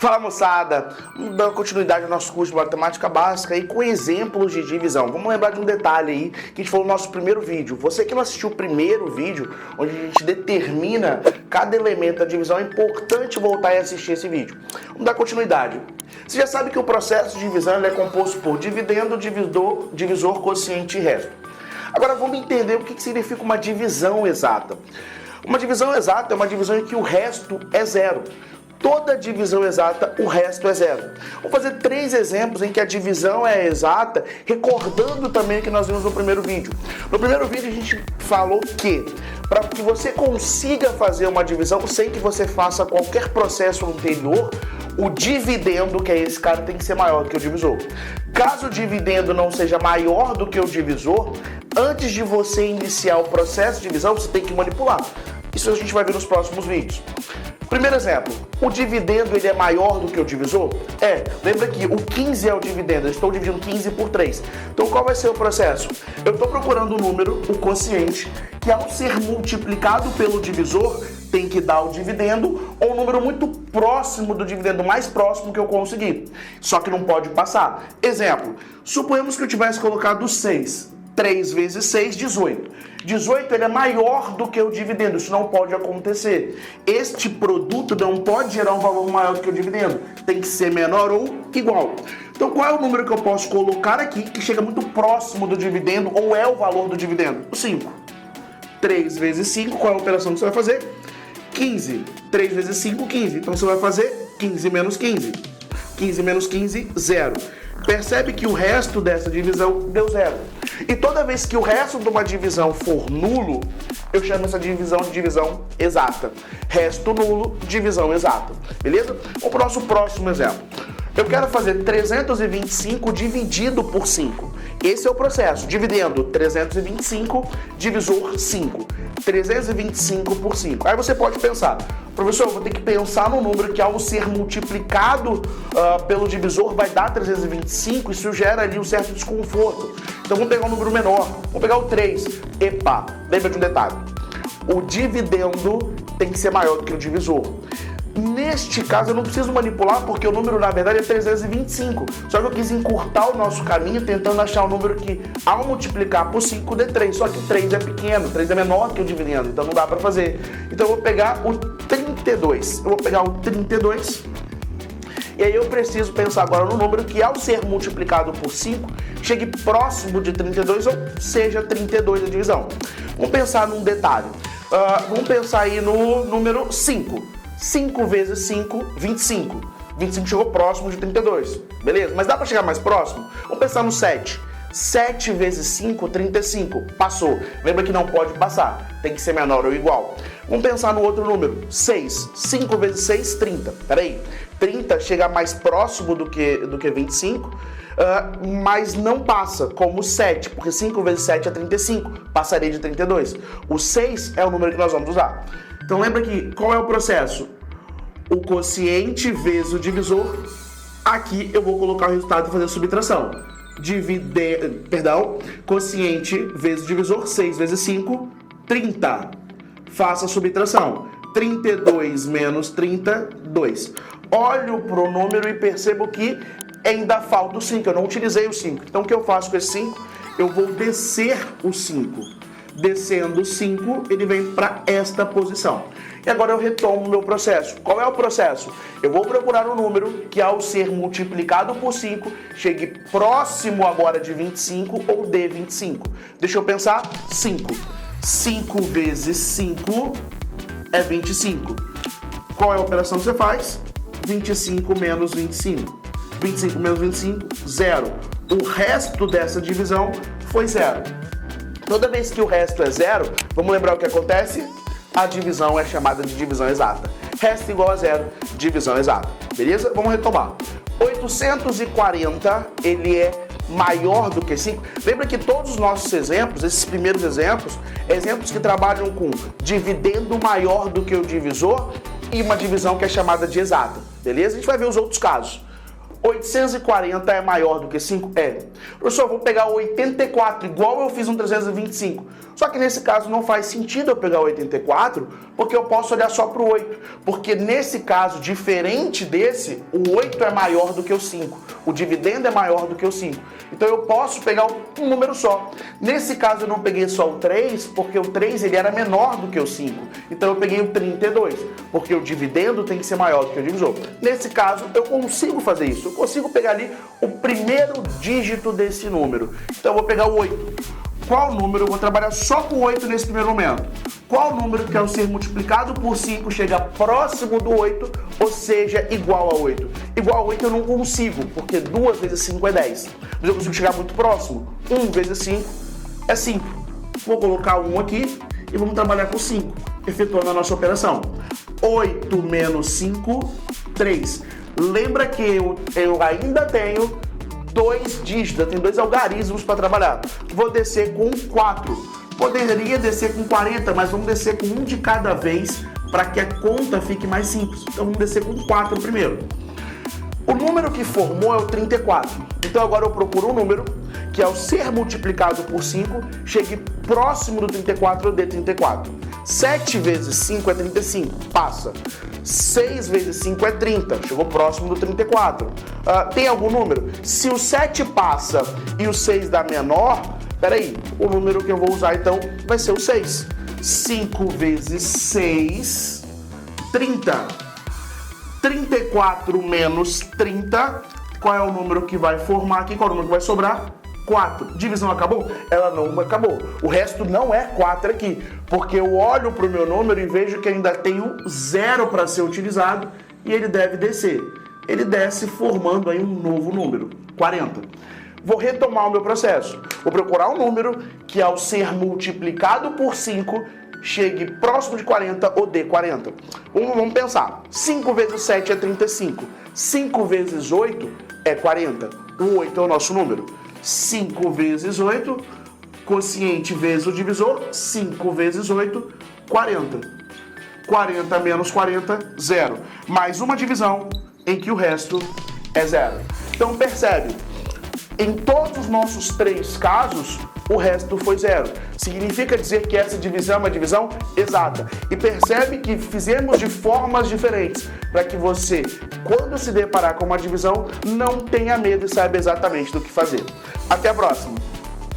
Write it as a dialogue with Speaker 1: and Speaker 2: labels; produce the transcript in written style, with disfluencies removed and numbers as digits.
Speaker 1: Fala, moçada, vamos dar continuidade ao nosso curso de matemática básica aí com exemplos de divisão. Vamos lembrar de um detalhe aí que a gente falou no nosso primeiro vídeo. Você que não assistiu o primeiro vídeo, onde a gente determina cada elemento da divisão, é importante voltar e assistir esse vídeo. Vamos dar continuidade. Você já sabe que o processo de divisão ele é composto por dividendo, divisor, quociente e resto. Agora vamos entender o que significa uma divisão exata. Uma divisão exata é uma divisão em que o resto é zero. Toda divisão exata, o resto é zero. Vou fazer 3 exemplos em que a divisão é exata, recordando também o que nós vimos no primeiro vídeo. No primeiro vídeo a gente falou que, para que você consiga fazer uma divisão sem que você faça qualquer processo anterior, o dividendo, que é esse cara, tem que ser maior do que o divisor. Caso o dividendo não seja maior do que o divisor, antes de você iniciar o processo de divisão, você tem que manipular. Isso a gente vai ver nos próximos vídeos. Primeiro exemplo, o dividendo ele é maior do que o divisor? Lembra que o 15 é o dividendo, eu estou dividindo 15 por 3. Então qual vai ser o processo? Eu estou procurando um número, o quociente, que ao ser multiplicado pelo divisor, tem que dar o dividendo, ou um número muito próximo do dividendo, mais próximo que eu conseguir. Só que não pode passar. Exemplo, suponhamos que eu tivesse colocado 6. 3 vezes 6, 18. 18 ele é maior do que o dividendo, isso não pode acontecer. Este produto não pode gerar um valor maior do que o dividendo, tem que ser menor ou igual. Então qual é o número que eu posso colocar aqui que chega muito próximo do dividendo ou é o valor do dividendo? O 5. 3 vezes 5, qual é a operação que você vai fazer? 15. 3 vezes 5, 15. Então você vai fazer 15 menos 15. 15 menos 15, 0. Percebe que o resto dessa divisão deu 0. E toda vez que o resto de uma divisão for nulo, eu chamo essa divisão de divisão exata. Resto nulo, divisão exata. Beleza? Vamos para o nosso próximo exemplo. Eu quero fazer 325 dividido por 5. Esse é o processo. Dividendo 325, divisor 5. 325 por 5. Aí você pode pensar, professor, eu vou ter que pensar no número que ao ser multiplicado pelo divisor vai dar 325, isso gera ali um certo desconforto. Então vamos pegar um número menor, vamos pegar o 3. Epa, lembra de um detalhe. O dividendo tem que ser maior do que o divisor. Neste caso eu não preciso manipular porque o número na verdade é 325. Só que eu quis encurtar o nosso caminho tentando achar um número que ao multiplicar por 5 dê 3. Só que 3 é pequeno, 3 é menor que o dividendo, então não dá para fazer. Então eu vou pegar o 32. Eu vou pegar o 32 e aí eu preciso pensar agora no número que ao ser multiplicado por 5 chegue próximo de 32 ou seja 32 a divisão. Vamos pensar num detalhe. Vamos pensar aí no número 5. 5 vezes 5, 25. 25 chegou próximo de 32. Beleza? Mas dá para chegar mais próximo? Vamos pensar no 7. 7 vezes 5, 35. Passou. Lembra que não pode passar. Tem que ser menor ou igual. Vamos pensar no outro número. 6. 5 vezes 6, 30. Peraí. 30 chega mais próximo do que 25, mas não passa, como 7, porque 5 vezes 7 é 35. Passaria de 32. O 6 é o número que nós vamos usar. Então lembra que qual é o processo? O quociente vezes o divisor. Aqui eu vou colocar o resultado e fazer a subtração. Quociente vezes o divisor, 6 vezes 5, 30. Faça a subtração. 32 menos 32. Olho para o número e percebo que ainda falta o 5. Eu não utilizei o 5. Então o que eu faço com esse 5? Eu vou descer o 5. Descendo o 5, ele vem para esta posição. E agora eu retomo o meu processo. Qual é o processo? Eu vou procurar um número que ao ser multiplicado por 5, chegue próximo agora de 25 ou de 25. Deixa eu pensar. 5. 5 vezes 5 é 25. Qual é a operação que você faz? 25 menos 25. 25 menos 25, 0. O resto dessa divisão foi 0. Toda vez que o resto é 0, vamos lembrar o que acontece? A divisão é chamada de divisão exata. Resto igual a 0, divisão exata. Beleza? Vamos retomar. 840, ele é maior do que 5. Lembra que todos os nossos exemplos, esses primeiros exemplos que trabalham com dividendo maior do que o divisor e uma divisão que é chamada de exata. Beleza? A gente vai ver os outros casos. 840 é maior do que 5? É. Professor, vou pegar o 84, igual eu fiz um 325. Só que nesse caso não faz sentido eu pegar o 84, porque eu posso olhar só para o 8. Porque nesse caso, diferente desse, o 8 é maior do que o 5. O dividendo é maior do que o 5. Então eu posso pegar um número só. Nesse caso eu não peguei só o 3, porque o 3 ele era menor do que o 5. Então eu peguei o 32, porque o dividendo tem que ser maior do que o divisor. Nesse caso eu consigo fazer isso. Eu consigo pegar ali o primeiro dígito desse número. Então eu vou pegar o 8. Qual número? Eu vou trabalhar só com 8 nesse primeiro momento. Qual número que ao ser multiplicado por 5 chega próximo do 8, ou seja, igual a 8? Igual a 8 eu não consigo, porque 2 vezes 5 é 10. Mas eu consigo chegar muito próximo. 1 vezes 5 é 5. Vou colocar 1 aqui e vamos trabalhar com 5, efetuando a nossa operação. 8 menos 5, 3. Lembra que eu ainda tenho dois dígitos, eu tenho dois algarismos para trabalhar. Vou descer com 4. Poderia descer com 40, mas vamos descer com um de cada vez para que a conta fique mais simples. Então vamos descer com 4 primeiro. O número que formou é o 34. Então agora eu procuro um número que ao ser multiplicado por 5, chegue próximo do 34, eu dê 34. 7 vezes 5 é 35, passa. 6 vezes 5 é 30, chegou próximo do 34. Tem algum número? Se o 7 passa e o 6 dá menor, peraí, o número que eu vou usar então vai ser o 6. 5 vezes 6, 30. 34 menos 30, qual é o número que vai formar aqui? Qual é o número que vai sobrar? 4. Divisão acabou? Ela não acabou. O resto não é 4 aqui, porque eu olho para o meu número e vejo que ainda tem um 0 para ser utilizado e ele deve descer. Ele desce formando aí um novo número, 40. Vou retomar o meu processo. Vou procurar um número que ao ser multiplicado por 5 chegue próximo de 40 ou dê 40. Vamos pensar. 5 vezes 7 é 35. 5 vezes 8 é 40. O 8 é o nosso número. 5 vezes 8, quociente vezes o divisor, 5 vezes 8, 40. 40 menos 40, 0. Mais uma divisão em que o resto é 0. Então percebe, em todos os nossos 3 casos, o resto foi 0. Significa dizer que essa divisão é uma divisão exata. E percebe que fizemos de formas diferentes, para que você, quando se deparar com uma divisão, não tenha medo e saiba exatamente do que fazer. Até a próxima!